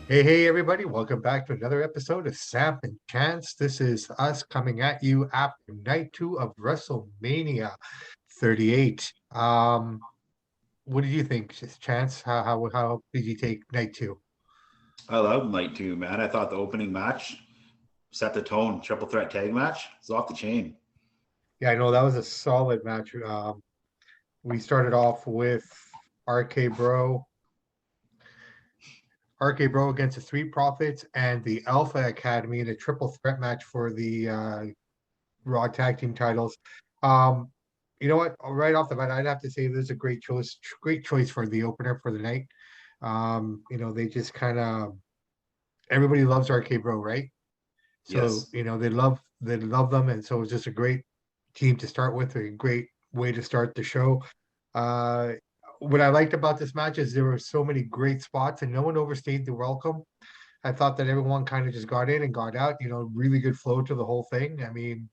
Hey, everybody. Welcome back to another episode of Samp and Chance. This is us coming at you after night two of WrestleMania 38. What did you think, Chance? How did you take night two? I love night two, man. I thought the opening match set the tone. Triple threat tag match. It's off the chain. Yeah, I know that was a solid match. We started off with RK Bro, RK Bro against the Street Profits and the Alpha Academy in a triple threat match for the Raw tag team titles. Um, you know what? Right off the bat, I'd have to say this is a great choice for the opener for the night. They just kind of everybody loves RK Bro, right? So Yes. they love them, and so it's just a great team to start with, a great way to start the show. Uh, what I liked about this match is there were so many great spots, and no one overstayed the welcome. I thought that everyone kind of just got in and got out. Really good flow to the whole thing. I mean,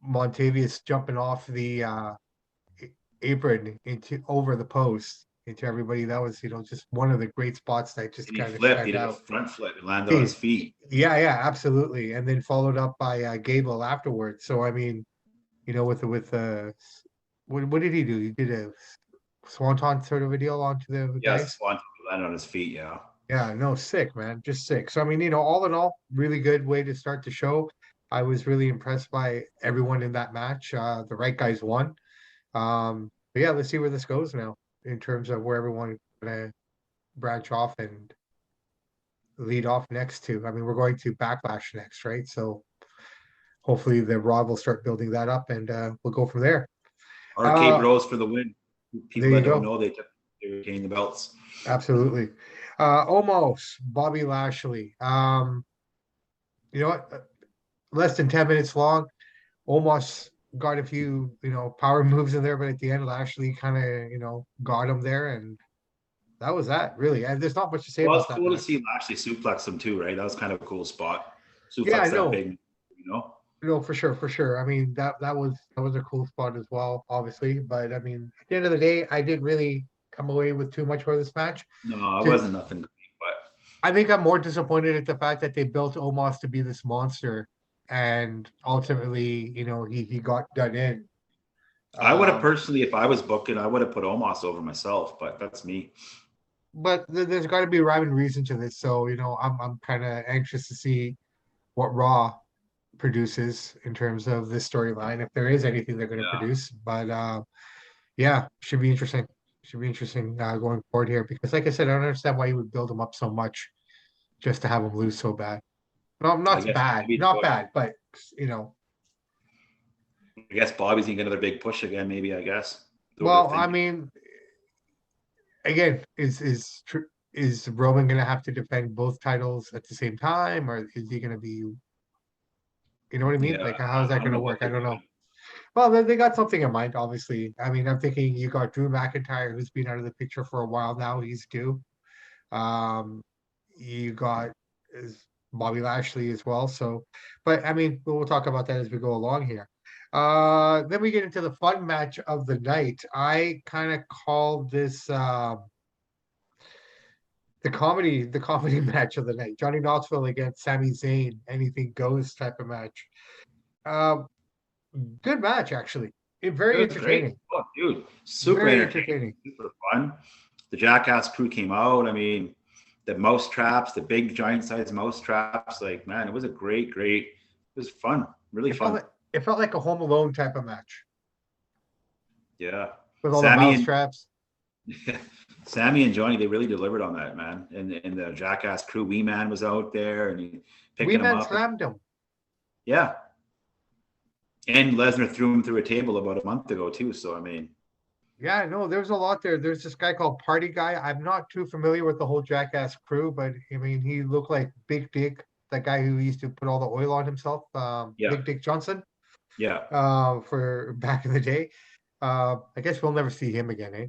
Montavious jumping off the apron into over the post into everybody. That was, just one of the great spots that just And he kind of flipped. He stand did a out. front flip and landed on his Hey, feet. yeah, absolutely. And then followed up by Gable afterwards. So I mean, with what did he do? He did a swanton sort of a deal onto the Yes, guys. Swanton landed on his feet. Yeah. Yeah, no, sick, man, just sick. So I mean, all in all, really good way to start the show. I was really impressed by everyone in that match. The right guys won. But yeah, let's see where this goes now in terms of where everyone gonna branch off and lead off next to. I mean, we're going to Backlash next, right? So hopefully the Raw will start building that up and we'll go from there. RK Uh, Bros for the win. there People you that don't go. know they retain the belts. Absolutely. Almost Bobby Lashley. You know what? Less than 10 minutes long. Almost got a few, power moves in there, but at the end, Lashley kind of, got him there, and that was that, really. And there's not much to say Well, about it's that cool to match. see Lashley suplex him too, right? That was kind of a cool spot. Yeah, I Suplex that know. big, you know. No, for sure, for sure. I mean, that was a cool spot as well, obviously. But I mean, at the end of the day, I didn't really come away with too much for this match. No, it To wasn't nothing great, but I think I'm more disappointed at the fact that they built Omos to be this monster, and ultimately, he got done in. I would have Um, personally, if I was booking, I would have put Omos over myself. But that's me. but there's got to be a rhyme and reason to this. So, I'm kind of anxious to see what Raw produces in terms of this storyline, if there is anything they're going to Yeah. produce. But yeah, should be interesting. Should be interesting going forward here because, like I said, I don't understand why you would build him up so much just to have him lose so bad. No, I not guess bad, maybe not bad, but you know, I guess Bobby's gonna get another big push again. Maybe I guess that's what they're well, I thinking. mean, again, is Roman going to have to defend both titles at the same time, or is he going to be, you know what I mean? Yeah, Like, how is I that don't going to know what work? I they're don't know. doing. Well, they got something in mind, obviously. I mean, I'm thinking you got Drew McIntyre, who's been out of the picture for a while now. He's due. Um, you got is Bobby Lashley as well. So, but I mean, we'll talk about that as we go along here. Then we get into the fun match of the night. I kind of called this the comedy match of the night. Johnny Knoxville against Sami Zayn, anything goes type of match. Uh, Good match actually. It Very was great. entertaining. Oh, dude, super Very entertaining, entertaining. super fun. The Jackass crew came out. I mean, the mouse traps, the big giant size mouse traps. Like, man, it was a great. It was fun, really It felt fun. like it felt like a Home Alone type of match Yeah, with all the Sammy mouse and traps. Sammy and Johnny, they really delivered on that, man. And the Jackass crew, Wee Man was out there and he Wee picking him Man up. And, slammed him. yeah, and Lesnar threw him through a table about a month ago too. So I mean, Yeah, no, there's a lot there. There's this guy called Party Guy. I'm not too familiar with the whole Jackass crew, but I mean, he looked like Big Dick, that guy who used to put all the oil on himself, yeah, Big Dick Johnson, yeah. for back in the day. I guess we'll never see him again, eh?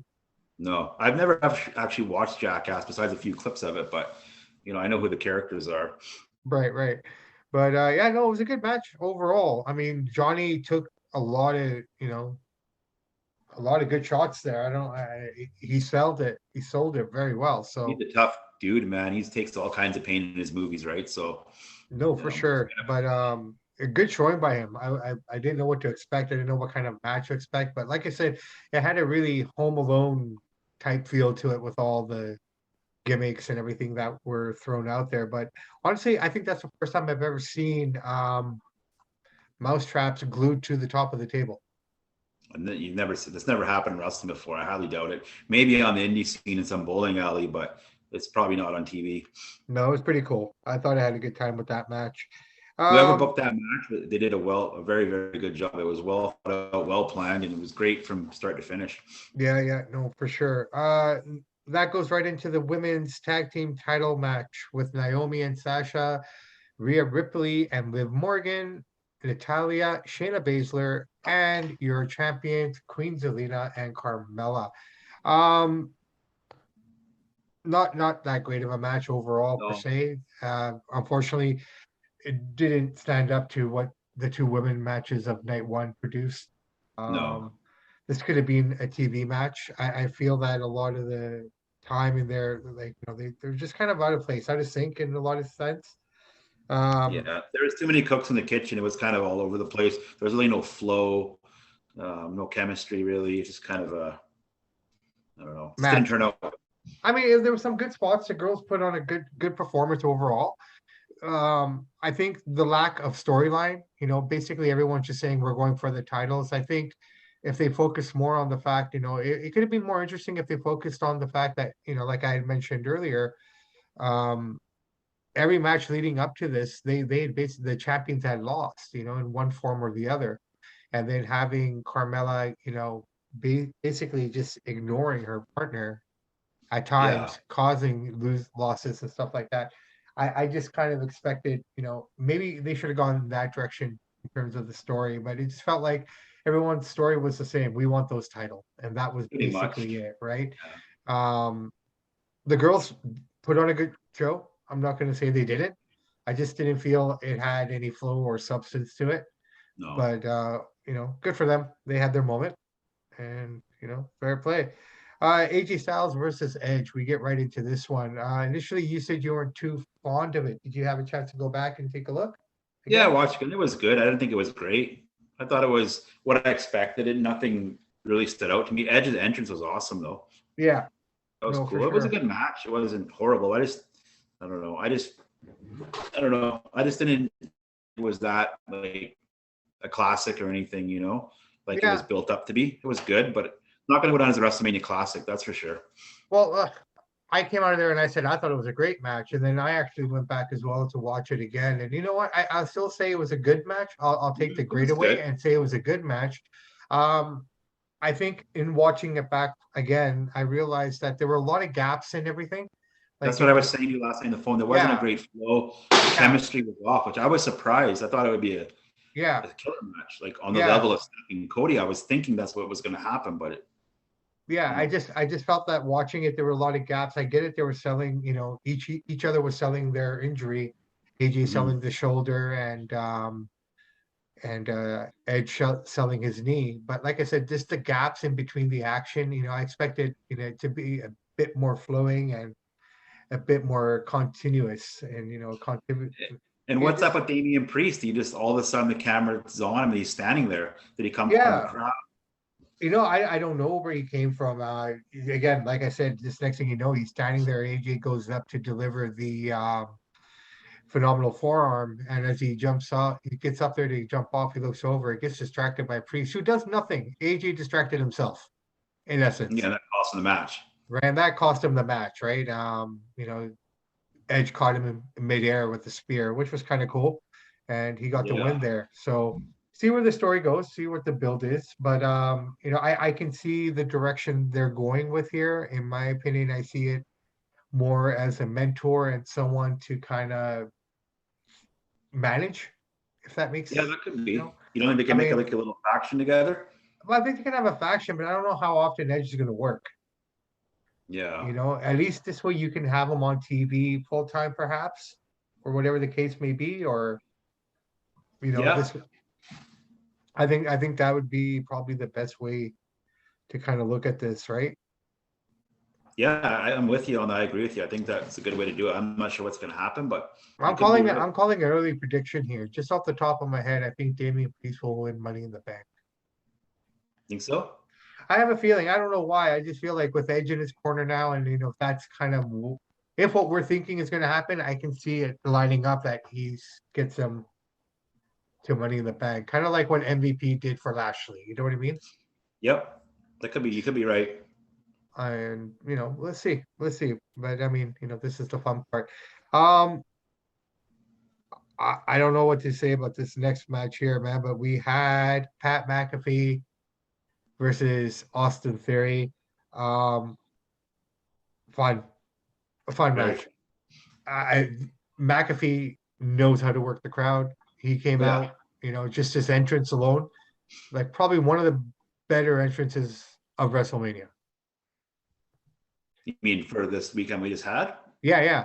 No, I've never actually watched Jackass besides a few clips of it, but I know who the characters are. Right, right. But yeah, no, it was a good match overall. I mean, Johnny took a lot of, a lot of good shots there. He sold it. He sold it very well. He's So a tough dude, man. He takes all kinds of pain in his movies, right? So, no, for he's sure. But a good showing by him. I didn't know what to expect. I didn't know what kind of match to expect. But like I said, it had a really Home Alone type feel to it with all the gimmicks and everything that were thrown out there. But honestly, I think that's the first time I've ever seen mouse traps glued to the top of the table. and then you've never this never happened in wrestling before. I highly doubt it. Maybe on the indie scene in some bowling alley, but it's probably not on TV. No, it was pretty cool. I thought I had a good time with that match. Whoever Um, booked that match, they did a very, very good job. It was well thought out, well planned, and it was great from start to finish. yeah, no, for sure. That goes right into the women's tag team title match with Naomi and Sasha, Rhea Ripley and Liv Morgan, Natalia, Shayna Baszler, and your champions Queen Zelina and Carmella. Um, not that great of a match overall per No, se. Unfortunately, it didn't stand up to what the two women matches of night one produced. no, Um, this could have been a TV match. I feel that a lot of the time in there, like they're just kind of out of place, out of sync in a lot of sense. Um, yeah. There was too many cooks in the kitchen. It was kind of all over the place. There's really no flow, no chemistry really. It's just kind of a, I don't know. Just didn't match. turn out. I mean, there were some good spots. The girls put on a good performance overall. I think the lack of storyline, basically everyone's just saying we're going for the titles. I think if they focus more on the fact, it could have been more interesting if they focused on the fact that, like I had mentioned earlier, um, every match leading up to this, they had basically the champions had lost, in one form or the other. And then having Carmella, basically just ignoring her partner at Yeah, times, causing lose losses and stuff like that. I just kind of expected, maybe they should have gone in that direction in terms of the story, but it just felt like everyone's story was the same. We want those titles, and that was pretty much. basically it, right? Yeah. Um, the girls put on a good show. I'm not going to say they didn't. I just didn't feel it had any flow or substance to it. No. But good for them. They had their moment, and fair play. AJ Styles versus Edge. We get right into this one. Initially, you said you weren't too fond of it. Did you have a chance to go back and take a look Yeah, I again? watched it. It was good. I didn't think it was great. I thought it was what I expected. And nothing really stood out to me. Edge's entrance was awesome, though. Yeah, That was no, for cool. It was a sure. good match. It wasn't horrible. I don't know. I don't know. I just didn't. It was that like a classic or anything, like it was Yeah. built up to be. It was good, but not going to go down as a WrestleMania classic. That's for sure. Well, I came out of there and I said I thought it was a great match, and then I actually went back as well to watch it again. And you know what? I'll still say it was a good match. I'll take the Mhm. It great was away good. and say it was a good match. Um, I think in watching it back again, I realized that there were a lot of gaps in everything. Like, That's what I was saying to you last night on the phone. There wasn't a yeah, great flow. The yeah, chemistry was off, which I was surprised. I thought it would be yeah, a killer match, like on the yeah, level of stepping Cody. I was thinking that's what was going to happen, but yeah. you I know, just I just felt that watching it, there were a lot of gaps. I get it. They were selling, each other was selling their injury. AJ mhm. selling the shoulder and Edge selling his knee. But like I said, just the gaps in between the action, I expected, to be a bit more flowing and a bit more continuous and, And it what's up just, with Damian Priest? He just all of a sudden the camera's on him and he's standing there. Did he come from the yeah. crowd? I don't know where he came from. Again, like I said, this next thing you know, he's standing there. AJ goes up to deliver the phenomenal forearm, and as he jumps off, he gets up there to jump off. He looks over, he gets distracted by Priest, who does nothing. AJ distracted himself, in essence, Yeah, that cost him the match. right? And that cost him the match, right? Edge caught him in midair with the spear, which was kind of cool, and he got the Yeah. win there. So see where the story goes, see what the build is. But I can see the direction they're going with here. In my opinion, I see it more as a mentor and someone to kind of manage, if that Yeah, makes that could you know. be. You know, they I can make mean, like a little faction together. well, I think they can have a faction, but I don't know how often Edge is going to work. Yeah. At least this way you can have them on TV full time, perhaps, or whatever the case may be, or Yeah. this. I think that would be probably the best way to kind of look at this, right? Yeah, I'm with you on that. I agree with you. I think that's a good way to do it. I'm not sure what's going to happen, but you could be right. I'm calling an early prediction here. Just off the top of my head, I think Damian Priest will win Money in the Bank. Think so? I have a feeling. I don't know why. I just feel like with Edge in his corner now, and that's kind of if what we're thinking is going to happen, I can see it lining up that he gets him to Money in the Bank, kind of like what MVP did for Lashley. You know what I mean? Yep. That could be. You could be right. And let's see. But I mean, this is the fun part. Um, I don't know what to say about this next match here, man. But we had Pat McAfee versus Austin Theory. Um, fun, a fun Very. match. I McAfee knows how to work the crowd. He came Oh, yeah. out, just his entrance alone, like probably one of the better entrances of WrestleMania. You mean for this weekend we just had? Yeah, yeah.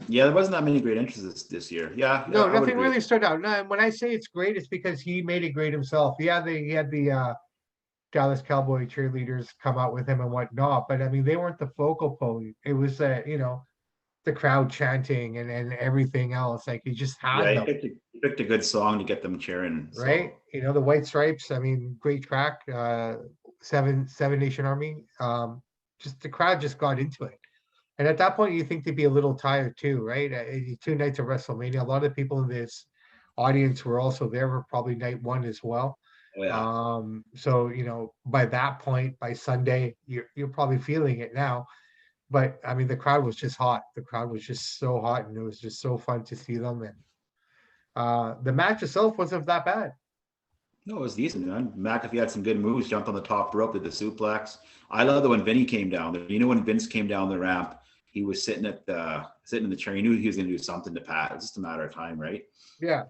Yeah, there wasn't that many great entrances this year. Yeah, No, I would nothing agree. really stood out. No, and when I say it's great, it's because he made it great himself. He had the Dallas Cowboy cheerleaders come out with him and whatnot, but I mean they weren't the focal point. It was the crowd chanting and everything else. Like he just Yeah, had them. he picked a good song to get them cheering. Right? So The White Stripes. I mean, great track. Seven Nation Army. Just the crowd just got into it, and at that point, you think they'd be a little tired too, right? 2 nights of WrestleMania. A lot of people in this audience were also there for probably night one as well. oh yeah. So by that point, by Sunday, you're probably feeling it now. But I mean, the crowd was just hot. The crowd was just so hot, and it was just so fun to see them. And the match itself wasn't that bad. No, it was decent, man. McAfee had some good moves, jumped on the top rope, did the suplex. I love the when Vinny came down there. When Vince came down the ramp, he was sitting in the chair. He knew he was gonna do something to Pat. It's just a matter of time, right? Yeah.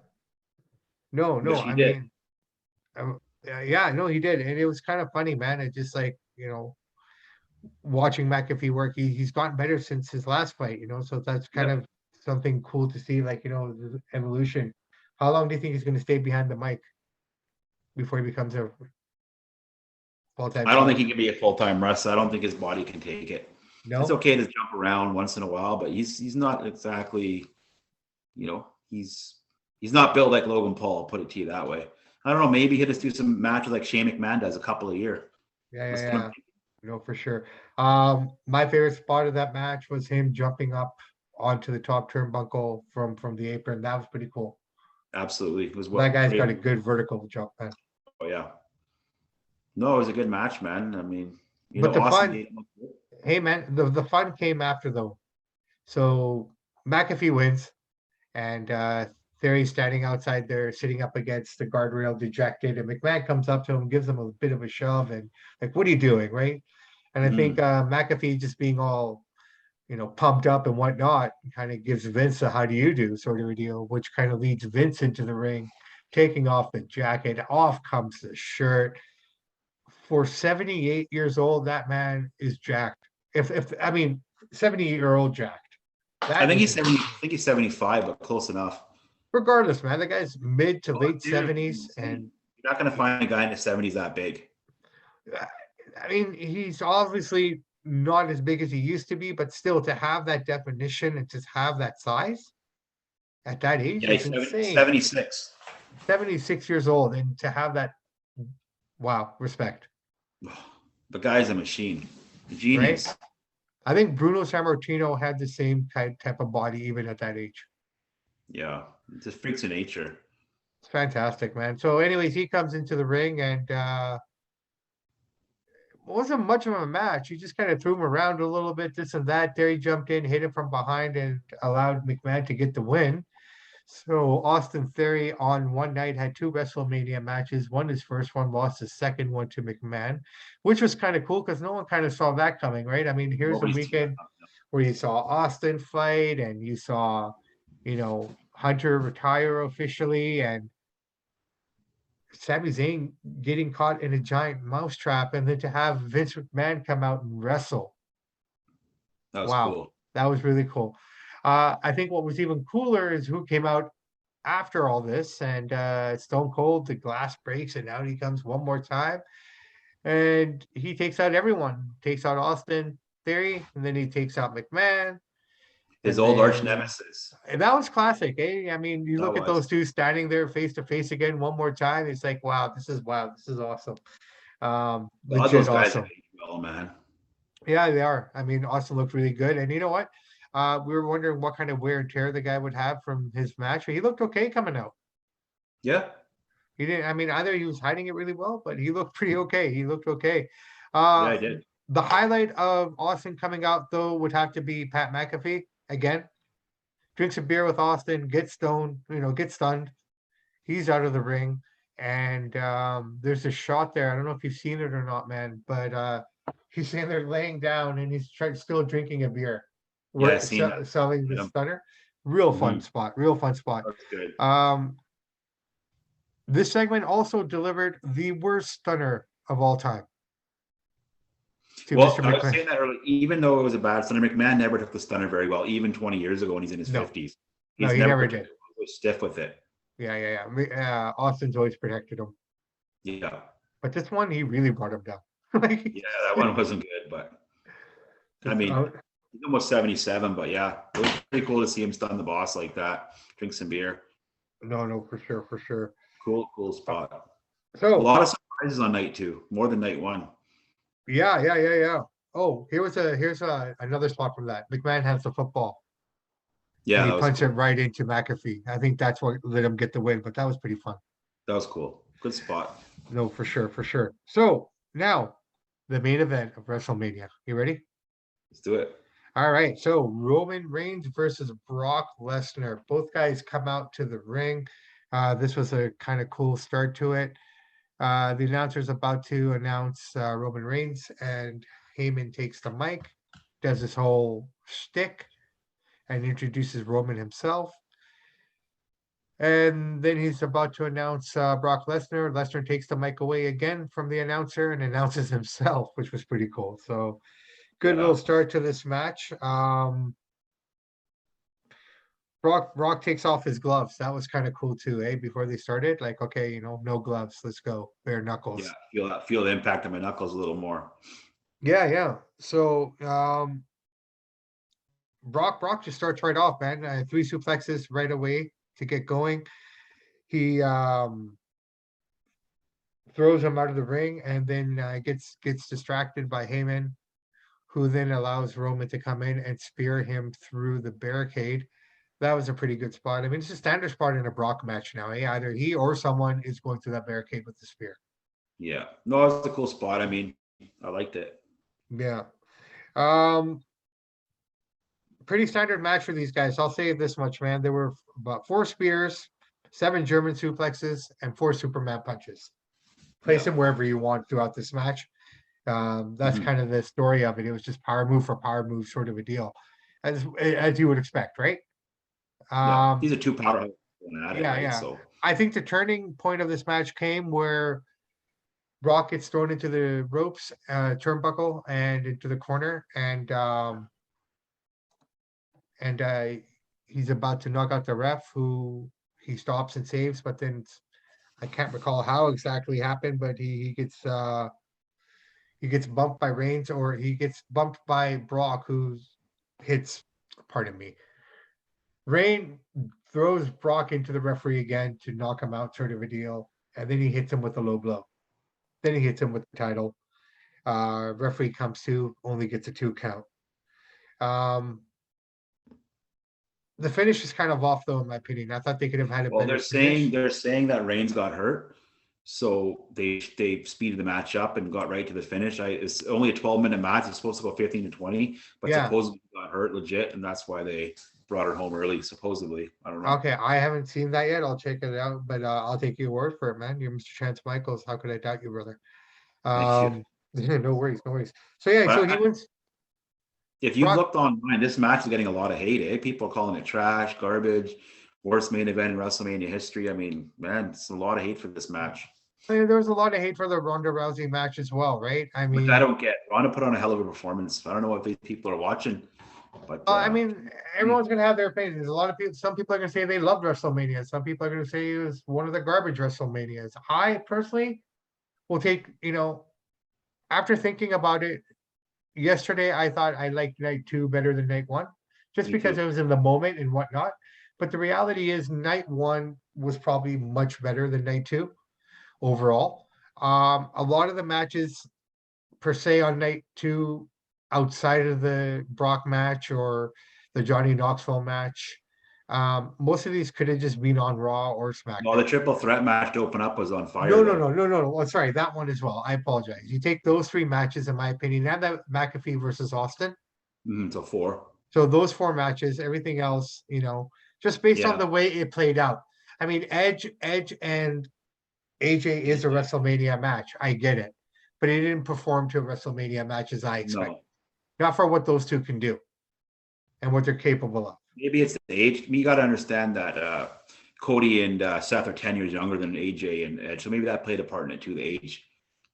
No, no. Which he I did. mean, yeah, no, he did, and it was kind of funny, man. It just like watching McAfee work. He's gotten better since his last fight. So that's kind Yep. of something cool to see. Like the evolution. How long do you think he's going to stay behind the mic before he becomes a full-time I don't think he talent? can be a full-time wrestler. I don't think his body can take it. It's No. okay to jump around once in a while, but he's not exactly, he's not built like Logan Paul, I'll put it to you that way. I don't know, maybe he'll just do some matches like Shane McMahon does a couple a year. Yeah, yeah, That's what I'm yeah. thinking. No, for sure. My favorite spot of that match was him jumping up onto the top turnbuckle from the apron. That was pretty cool. Absolutely. It was That what guy's great. got a good vertical jump, man. Oh yeah. No, it was a good match, man. I mean, But the Austin fun, gave him hey man, the fun came after though. So McAfee wins, and Theory's standing outside there, sitting up against the guardrail, dejected. And McMahon comes up to him, gives him a bit of a shove, and like, "What are you doing?" Right? And I think McAfee just being all pumped up and whatnot, kind of gives Vince a "How do you do?" sort of a deal, which kind of leads Vince into the ring, taking off the jacket. Off comes the shirt. For 78 years old, that man is jacked. If I mean 78-year-old jacked. I That think is he's 70, I insane. think he's 75, but close enough. Regardless, man, the guy's mid to Oh, late dude, 70s, insane. and You're not gonna find a guy in his 70s that big. uh, I mean, he's obviously not as big as he used to be, but still to have that definition and just have that size at that age Yeah, is he's insane. 76. 76 years old, and to have that, wow, respect, The guy's a machine. A right? genius. I think Bruno Sammartino had the same type of body even at that age. Yeah. Just freaks of nature. It's fantastic, man. So, anyways, he comes into the ring and it wasn't much of a match. He just kind of threw him around a little bit, this and that. There he jumped in, hit him from behind, and allowed McMahon to get the win. So Austin Theory on one night had two WrestleMania matches. Won his first one, lost his second one to McMahon, which was kind of cool because no one kind of saw that coming, right? I mean, here's a Nobody's seen that. weekend where you saw Austin fight and you saw, Hunter retire officially and Sami Zayn getting caught in a giant mousetrap, and then to have Vince McMahon come out and wrestle. That was Wow, cool. that was really cool. I think what was even cooler is who came out after all this, and Stone Cold, the glass breaks, and out he comes one more time. And he takes out everyone. Takes out Austin Theory, and then he takes out McMahon. His And old arch then nemesis. and that was classic, eh? I mean, you That look at was. those two standing there face to face again one more time. It's like, wow, this is awesome. God, Legit those guys have awesome. aged well, man. Yeah, they are. I mean, Austin looked really good. And you know what? We were wondering what kind of wear and tear the guy would have from his match. He looked okay coming out. Yeah. He didn't, I mean, either he was hiding it really well, but he looked pretty okay. He looked okay. Yeah, Uh, I did. the highlight of Austin coming out, though, would have to be Pat McAfee again. Drinks a beer with Austin, gets stoned, gets stunned. He's out of the ring. And there's a shot there. I don't know if you've seen it or not, man, but he's in there laying down and he's still drinking a beer. Yeah, I We're seen that. selling the Yeah. stunner. Real fun Mhm. spot. Real fun spot. That's good. Um, this segment also delivered the worst stunner of all time to Well, Mr. I was McMahon. saying that earlier. Even though it was a bad stunner, McMahon never took the stunner very well. Even 20 years ago, when he's in his No, 50s, no, he's he never never took did. it. He was stiff with it. Yeah. Austin's always protected him, Yeah, but this one he really brought him down. Like, yeah, that one wasn't good, but I mean, he's almost 77. But yeah, it was pretty cool to see him stun the boss like that. Drink some beer. no, for sure, for sure. Cool Uh, spot. A So lot of surprises on night two, more than night one. yeah. Oh, here's another spot from that. McMahon has the football and Yeah, he that was punched it cool. right into McAfee. I think that's what let him get the win, but that was pretty fun. That was cool. Good spot. No, for sure, for sure. So now the main event of WrestleMania. You ready? Let's do it. All right. So Roman Reigns versus Brock Lesnar. Both guys come out to the ring. This was a kind of cool start to it. The announcer's about to announce Roman Reigns, and Heyman takes the mic, does his whole shtick, and introduces Roman himself. And then he's about to announce Brock Lesnar. Lesnar takes the mic away again from the announcer and announces himself, which was pretty cool. So good little Yeah. start to this match. Brock takes off his gloves. That was kind of cool too, eh? Before they started, like, okay, no gloves. Let's go. Bare Yeah. knuckles. Feel the impact of my knuckles a little more. Yeah. So Brock just starts right off, man. Three suplexes right away to get going. He throws him out of the ring and then gets distracted by Heyman, who then allows Roman to come in and spear him through the barricade. That was a pretty good spot. I mean, it's a standard spot in a Brock match now. Eh? Either he or someone is going through that barricade with the spear. Yeah. No, it's a cool spot. I mean, I liked it. Yeah. Um, Pretty standard match for these guys. I'll say this much, man. There were about 4 spears, 7 German suplexes, and 4 Superman punches. Place Yeah. him wherever you want throughout this match. That's Mhm. kind of the story of it. It was just power move for power move sort of a deal, as you would expect, right? Yeah. Um, He's a two powerhouse going at it, right? yeah. So I think the turning point of this match came where Brock gets thrown into the ropes, turnbuckle, and into the corner, and he's about to knock out the ref, who he stops and saves, but then I can't recall how exactly happened, but he gets bumped by Reigns, or he gets bumped by Brock, who hits, pardon me. Reign throws Brock into the referee again to knock him out, sort of a deal. And then he hits him with a low blow. Then he hits him with the title. Referee comes to, only gets a 2 count. Um, the finish is kind of off, though, in my opinion. I thought they could have had a well, better finish. they're saying that Reigns got hurt, so they speeded the match up and got right to the finish. It's only a 12-minute match. It's supposed to go 15 to 20, but Yeah. supposedly he got hurt legit, and that's why they brought her home early. Supposedly, I don't know. Okay, I haven't seen that yet. I'll check it out, but I'll take your word for it, man. You're Mr. Chance Michaels. How could I doubt you, brother? Thank you. No worries, no worries. So yeah, so he But wins. if you've Brock, looked online, this match is getting a lot of hate. Eh? People are calling it trash, garbage, worst main event in WrestleMania history. I mean, man, it's a lot of hate for this match, there was a lot of hate for the Ronda Rousey match as well, right? I which I mean, don't get. Ronda put on a hell of a performance. I don't know what these people are watching, but I mean, everyone's gonna have their opinions. A lot of people, some people are gonna say they loved WrestleMania. Some people are gonna say it was one of the garbage WrestleManias. I personally will take, After thinking about it, yesterday I thought I liked night two better than night one, just Me because too. it was in the moment and whatnot. But the reality is, night one was probably much better than night two overall. A lot of the matches per se on night two, outside of the Brock match or the Johnny Knoxville match, most of these could have just been on Raw or Well, the SmackDown. triple threat match to open up was on fire No, no, though. no, no, no, no. Oh, sorry, that one as well. I apologize. You take those three matches, in my opinion, and that McAfee versus Austin. So 4. So those four matches, everything else, just based on Yeah. the way it played out. I mean, Edge and AJ is a AJ. WrestleMania match. I get it, but it didn't perform to a WrestleMania match as I expect. No. Not for what those two can do and what they're capable of. Maybe it's the age. You got to understand that Cody and Seth are 10 years younger than AJ and Edge, so maybe that played a part in it too. The age,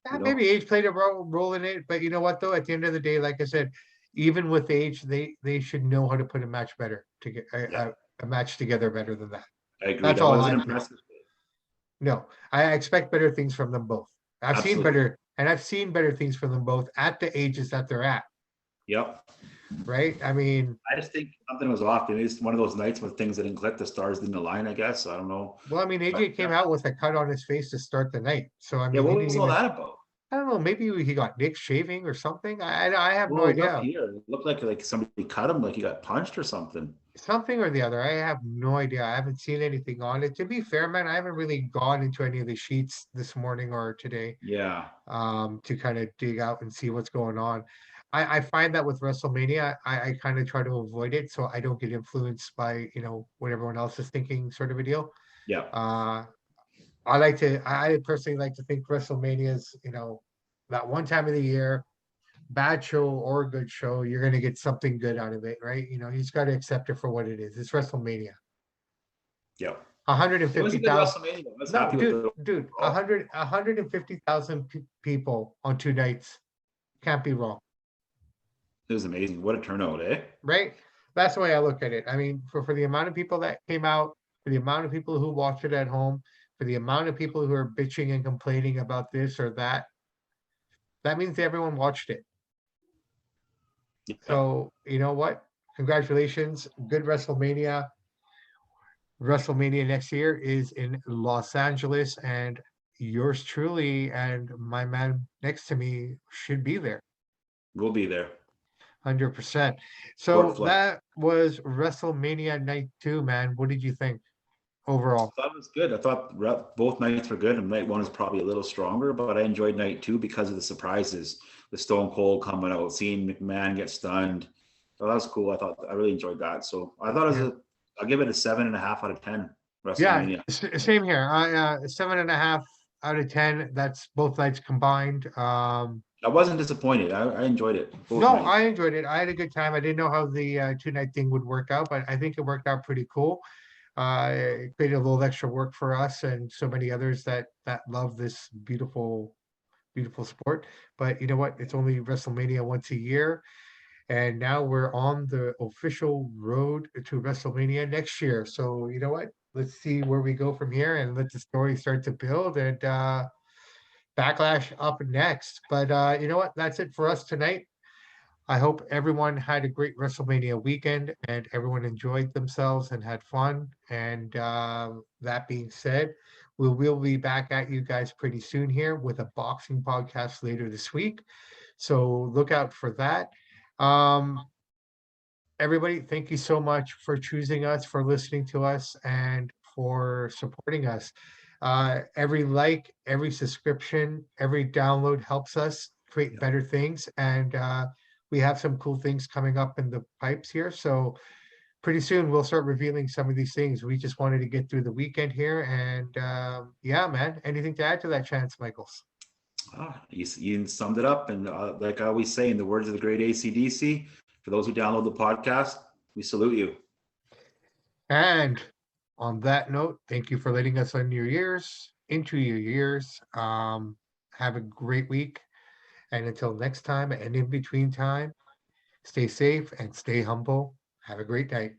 Yeah, you know. maybe age played a role in it, but you know what though? At the end of the day, like I said, even with age, they should know how to put a match better to get Yeah, a match together better than that. I agree. That's That all was I an feel. impressive. No, I expect better things from them both. Absolutely. I've seen better things from them both at the ages that they're at, Yep. right? I mean, I just think something was off. Maybe it's one of those nights where things didn't click. The stars didn't align. I guess I don't know. well, I mean, But AJ came out with a cut on his face to start the night. So I yeah, mean, he what didn't was all even. that about? I don't know. Maybe he got Nick shaving or something. I have no Well, it was up idea. here. It looked like somebody cut him, like he got punched or something. Something or the other. I have no idea. I haven't seen anything on it. To be fair, man, I haven't really gone into any of the sheets this morning or today Yeah. to kind of dig out and see what's going on. I find that with WrestleMania, I kind of try to avoid it so I don't get influenced by, what everyone else is thinking sort of a deal. Yeah. Uh, I personally like to think WrestleMania is, that one time of the year, bad show or good show, you're going to get something good out of it, right? You just got to accept it for what it is. It's WrestleMania. Yeah. It was a good 150,000. WrestleMania. I was No, happy with dude, it dude, overall. 150,000 people on two nights can't be wrong, It was amazing. What a turnout, eh? right? That's the way I look at it. I mean, for the amount of people that came out, for the amount of people who watched it at home, for the amount of people who are bitching and complaining about this or that, that means everyone watched it. Yeah. So, you know what? Congratulations. Good WrestleMania. WrestleMania next year is in Los Angeles, and yours truly and my man next to me should be there. We'll be there. 100%. Short So flight. that was WrestleMania night two, man. What did you think overall? I thought it was good. I thought both nights were good, and night one is probably a little stronger, but I enjoyed night two because of the surprises. The Stone Cold coming out, seeing McMahon get stunned. So that was cool. I really enjoyed that. So I thought it was Yeah. I'll give it a 7.5 out of 10. Yeah, WrestleMania. same here. 7.5 out of 10. That's both nights combined. I wasn't disappointed. I enjoyed it both No, nights. I enjoyed it. I had a good time. I didn't know how the two-night thing would work out, but I think it worked out pretty cool. It created a little extra work for us and so many others that love this beautiful, beautiful sport. But you know what? It's only WrestleMania once a year, and now we're on the official road to WrestleMania next year. So you know what? Let's see where we go from here and let the story start to build and Backlash up next. But you know what? That's it for us tonight. I hope everyone had a great WrestleMania weekend and everyone enjoyed themselves and had fun. And that being said, we will be back at you guys pretty soon here with a boxing podcast later this week. So look out for that. Um, Everybody, thank you so much for choosing us, for listening to us, and for supporting us. Every like, every subscription, every download helps us create Yeah. better things. And we have some cool things coming up in the pipes here. So pretty soon we'll start revealing some of these things. We just wanted to get through the weekend here. And yeah, man, anything to add to that, Chance Michaels? You summed it up. And like I always say, in the words of the great ACDC, for those who download the podcast, we salute you. And on that note, thank you for letting us on your ears, into your ears. Have a great week. And until next time and in between time, stay safe and stay humble. Have a great night.